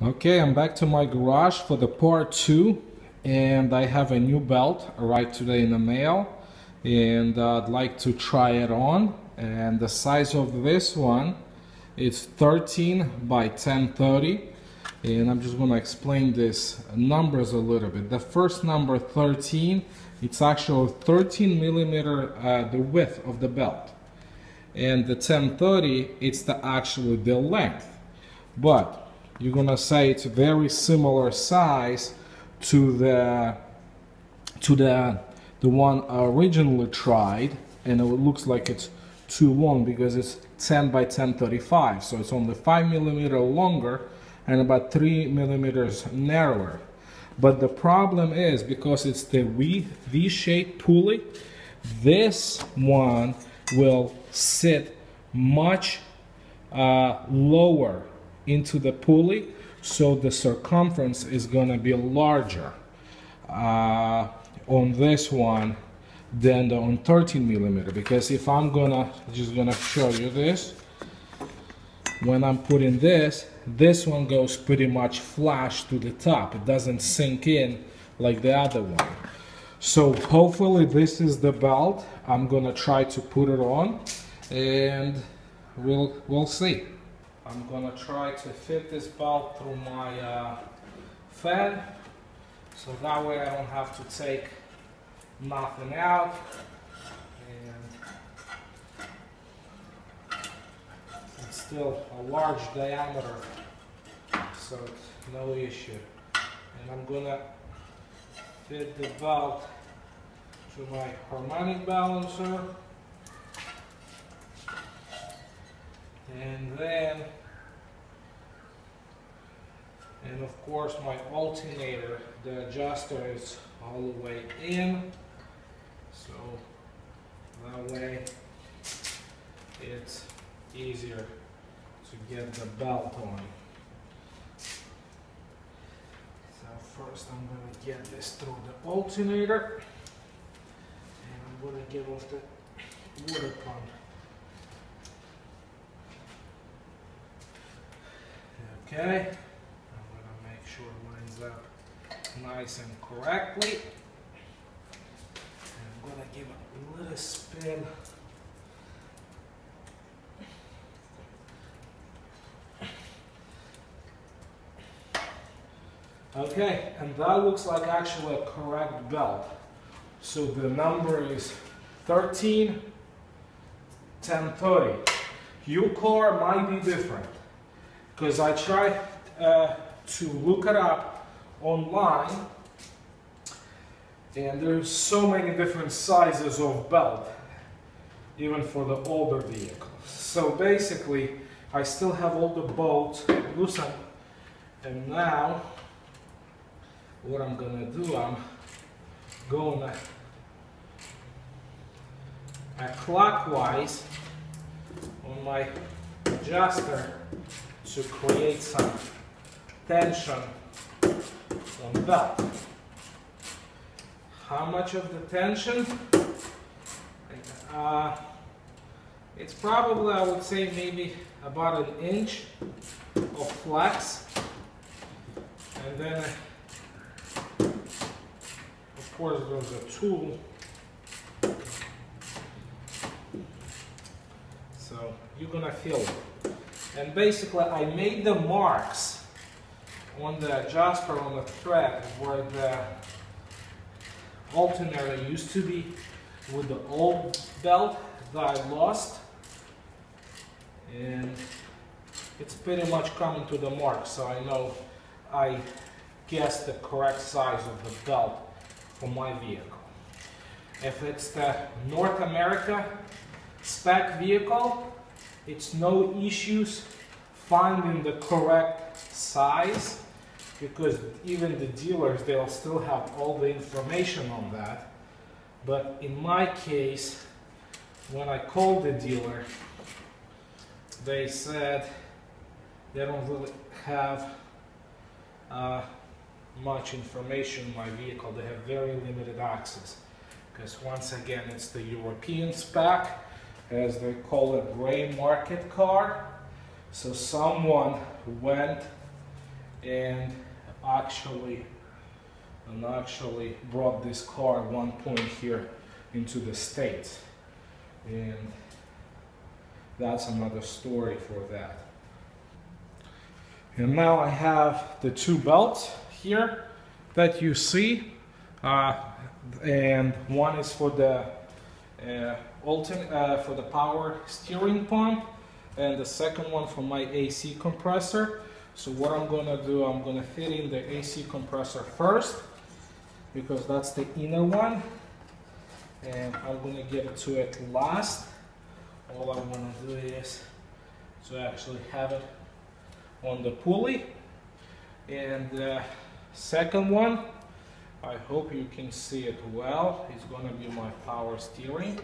Okay, I'm back to my garage for the part 2, and I have a new belt arrived today in the mail, and I'd like to try it on. And the size of this one is 13 by 1030, and I'm just going to explain this numbers a little bit. The first number 13, it's actually 13 millimeter the width of the belt, and the 1030, it's actually the length. But you're gonna say it's very similar size to the one I originally tried, and it looks like it's too long because it's 10 by 1035, so it's only 5 millimeter longer and about 3 millimeters narrower. But the problem is, because it's the V-shaped pulley, this one will sit much lower into the pulley, so the circumference is going to be larger on this one than on 13 millimeter. Because if I'm just gonna show you this, when I'm putting this one goes pretty much flush to the top. It doesn't sink in like the other one. So hopefully this is the belt. I'm gonna try to put it on, and we'll see. I'm gonna try to fit this belt through my fan, so that way I don't have to take nothing out. And it's still a large diameter, so it's no issue. And I'm gonna fit the belt to my harmonic balancer. And then, and of course my alternator, the adjuster is all the way in, so that way it's easier to get the belt on. So first I'm going to get this through the alternator, and I'm going to get off the water pump. Okay, I'm going to make sure it lines up nice and correctly. And I'm going to give it a little spin. Okay, and that looks like actually a correct belt. So the number is 13 1030. Your car might be different, because I tried to look it up online, and there's so many different sizes of belt, even for the older vehicles. So basically, I still have all the bolts loosened, and now what I'm gonna do, I'm going clockwise on my adjuster to create some tension on the belt. How much of the tension? It's probably, I would say, maybe about 1 inch of flex. And then, of course, there's a tool. So you're gonna feel it. And basically, I made the marks on the adjuster on the thread where the alternator used to be with the old belt that I lost, and it's pretty much coming to the mark, so I know I guessed the correct size of the belt for my vehicle. If it's the North America spec vehicle, it's no issues finding the correct size, because even the dealers, they'll still have all the information on that. But in my case, when I called the dealer, they said they don't really have much information on my vehicle. They have very limited access, because once again, it's the European spec, as they call it, gray market car. So someone went and actually brought this car at one point here into the States, and that's another story for that. And now I have the two belts here that you see, and one is for the for the power steering pump, and the second one for my AC compressor. So what I'm gonna do, I'm gonna fit in the AC compressor first, because that's the inner one, and I'm gonna get to it last. All I wanna do is to actually have it on the pulley. And the second one, I hope you can see it well, it's gonna be my power steering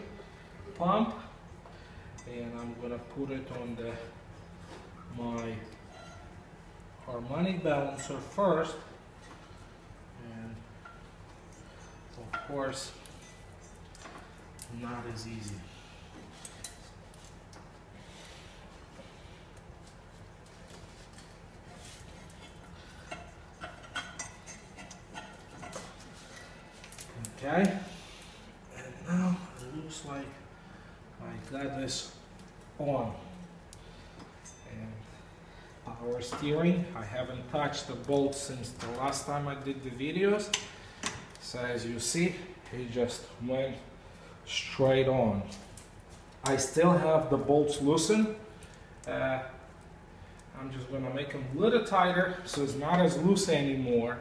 pump, and I'm gonna put it on my harmonic balancer first. And of course, not as easy. Okay, and now it looks like I got this on. And power steering, I haven't touched the bolt since the last time I did the videos. So as you see, it just went straight on. I still have the bolts loosened. I'm just gonna make them a little tighter so it's not as loose anymore.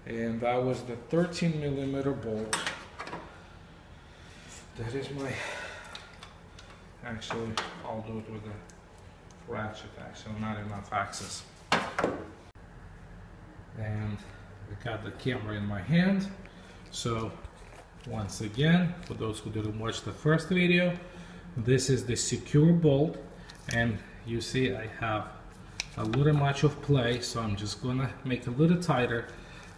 And that was the 13mm bolt. That is my, actually I'll do it with a ratchet, actually not enough access. And I got the camera in my hand. So once again, for those who didn't watch the first video, this is the secure bolt, and you see I have a little much of play, so I'm just gonna make it a little tighter.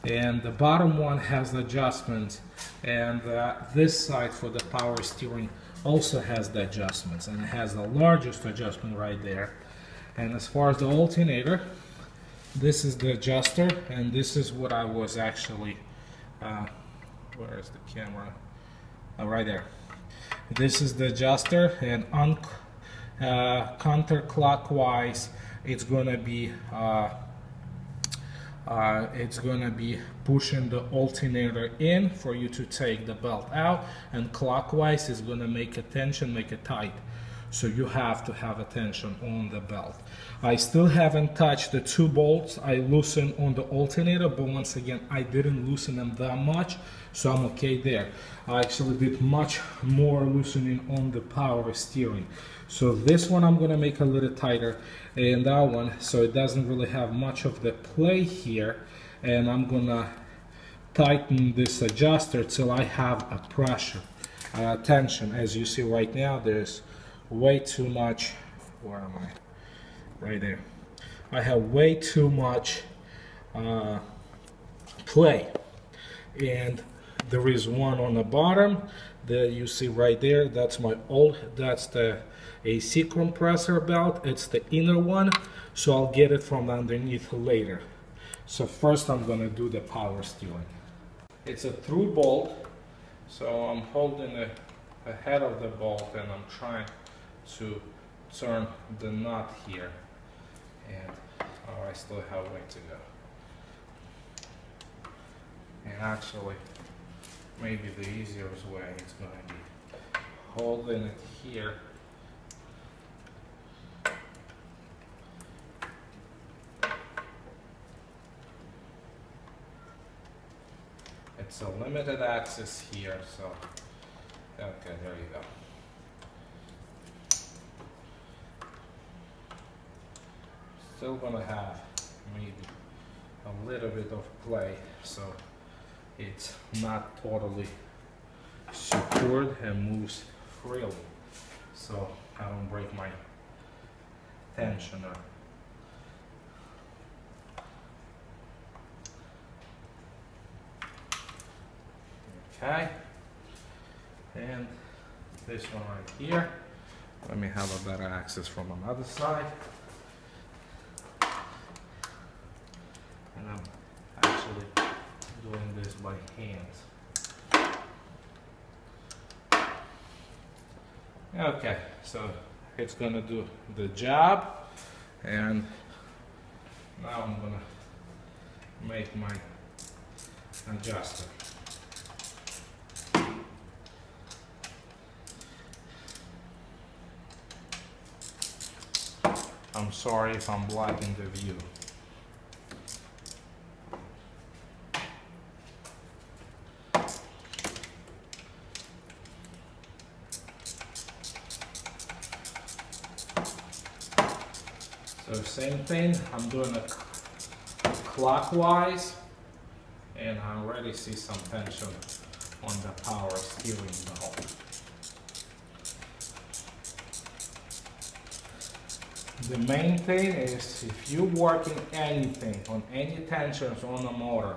And the bottom one has adjustments, and this side for the power steering also has the adjustments, and it has the largest adjustment right there. And as far as the alternator, this is the adjuster, and this is what I was actually where is the camera? Oh, right there. This is the adjuster, and counterclockwise it's gonna be pushing the alternator in for you to take the belt out, and clockwise is gonna make a tension, make it tight. So you have to have a tension on the belt. I still haven't touched the two bolts I loosened on the alternator, but once again I didn't loosen them that much, so I'm okay there. I actually did much more loosening on the power steering. So this one I'm gonna make a little tighter, and that one, so it doesn't really have much of the play here, and I'm gonna tighten this adjuster till I have a pressure, tension. As you see right now, there's way too much, where am I? Right there. I have way too much play, and there is one on the bottom that you see right there. That's that's the AC compressor belt. It's the inner one, so I'll get it from underneath later. So first I'm gonna do the power steering. It's a through bolt, so I'm holding the head of the bolt and I'm trying to turn the nut here, and I still have a way to go. And actually, maybe the easiest way is going to be holding it here. It's a limited access here, so okay, there you go. Still gonna have maybe a little bit of play, so it's not totally secured and moves freely, so I don't break my tensioner. Okay, and this one right here, let me have a better access from another side. by hand. Okay, so it's gonna do the job, and now I'm gonna make my adjuster. I'm sorry if I'm blocking the view. So same thing, I'm doing it clockwise, and I already see some tension on the power steering belt. The main thing is, if you're working anything on any tensions on the motor,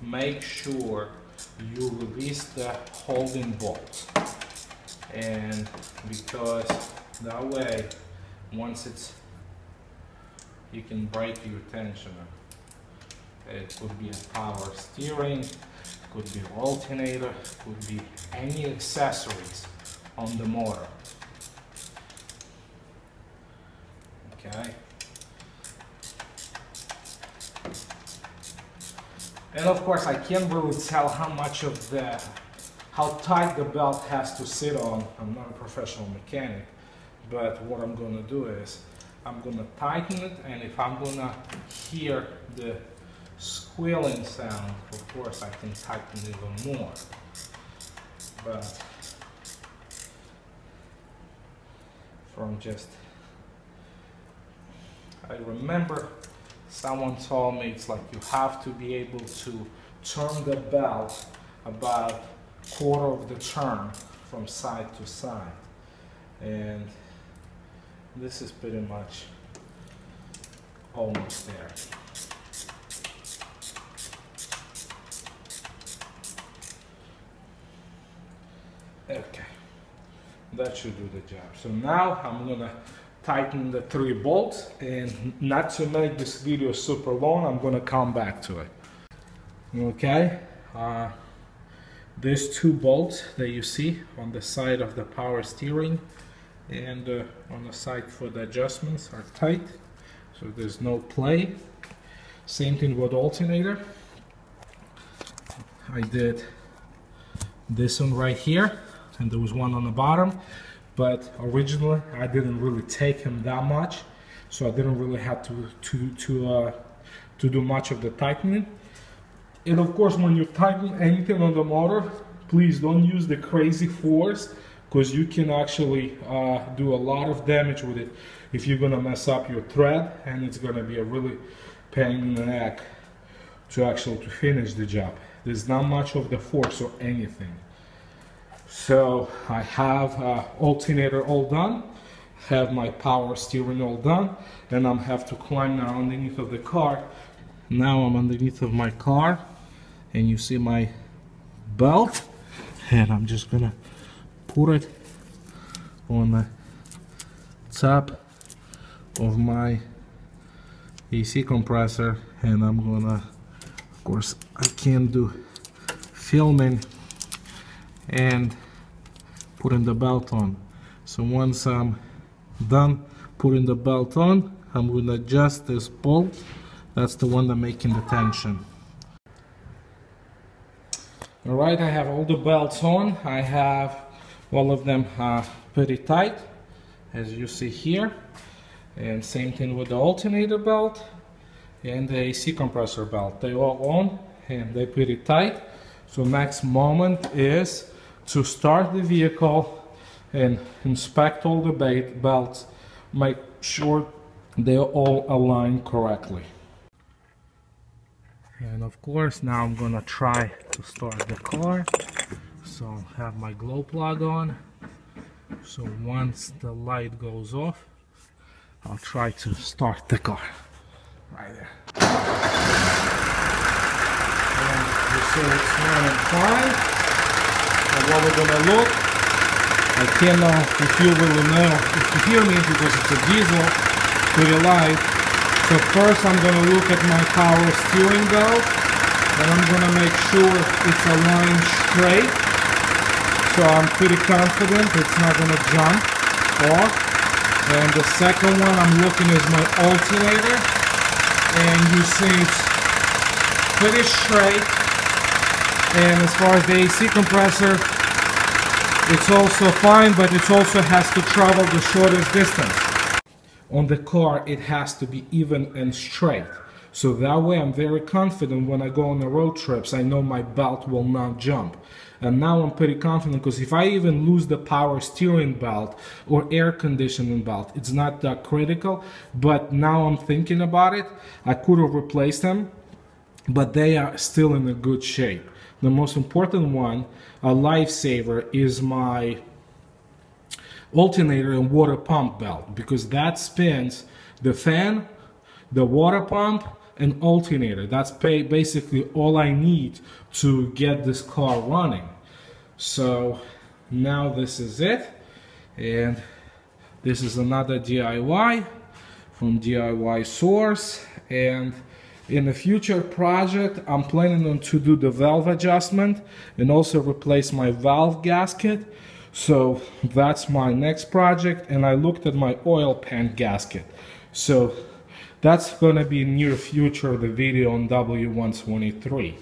make sure you release the holding bolt, and because that way, once it's, you can break your tensioner. It could be a power steering, could be alternator, could be any accessories on the motor. Okay. And of course, I can't really tell how much of the, how tight the belt has to sit on. I'm not a professional mechanic, but what I'm going to do is I'm going to tighten it, and if I'm going to hear the squealing sound, of course I can tighten it even more. But from just, I remember someone told me it's like you have to be able to turn the belt about quarter of the turn from side to side, and this is pretty much almost there. Okay, that should do the job. So now I'm gonna tighten the 3 bolts, and not to make this video super long, I'm gonna come back to it. Okay, these 2 bolts that you see on the side of the power steering and on the side for the adjustments are tight, so there's no play. Same thing with alternator. I did this one right here, and there was one on the bottom, but originally I didn't really take him that much, so I didn't really have to do much of the tightening. And of course, when you tighten anything on the motor, please don't use the crazy force, because you can actually do a lot of damage with it if you're gonna mess up your thread, and it's gonna be a really pain in the neck to finish the job. There's not much of the force or anything. So I have alternator all done, have my power steering all done, and I'm have to climb now underneath of the car. Now I'm underneath of my car, and you see my belt, and I'm just gonna put it on the top of my AC compressor, and I'm gonna, of course I can't do filming and putting the belt on. So once I'm done putting the belt on, I'm going to adjust this bolt. That's the one that's making the tension. Alright, I have all the belts on. I have all of them pretty tight, as you see here. And same thing with the alternator belt and the AC compressor belt. They all on and they're pretty tight. So next moment is to start the vehicle and inspect all the belts, make sure they're all aligned correctly. And of course, now I'm gonna try to start the car. So I'll have my glow plug on. So once the light goes off, I'll try to start the car. Right there. And you see it's running fine. And what we're gonna look, I can't know if you really know, if you hear me, because it's a diesel, pretty light. So first I'm gonna look at my power steering belt, and I'm gonna make sure it's aligned straight, so I'm pretty confident it's not gonna jump off. And the second one I'm looking is my alternator, and you see it's pretty straight. And as far as the AC compressor, it's also fine, but it also has to travel the shortest distance. On the car, it has to be even and straight. So that way I'm very confident when I go on the road trips, I know my belt will not jump. And now I'm pretty confident, because if I even lose the power steering belt or air conditioning belt, it's not that critical. But now I'm thinking about it, I could have replaced them, but they are still in a good shape. The most important one, a lifesaver, is my alternator and water pump belt, because that spins the fan, the water pump, and alternator. That's basically all I need to get this car running. So now this is it, and this is another DIY from DIY Source. And in a future project, I'm planning on to do the valve adjustment and also replace my valve gasket. So that's my next project. And I looked at my oil pan gasket. So that's gonna be near future, the video on w123.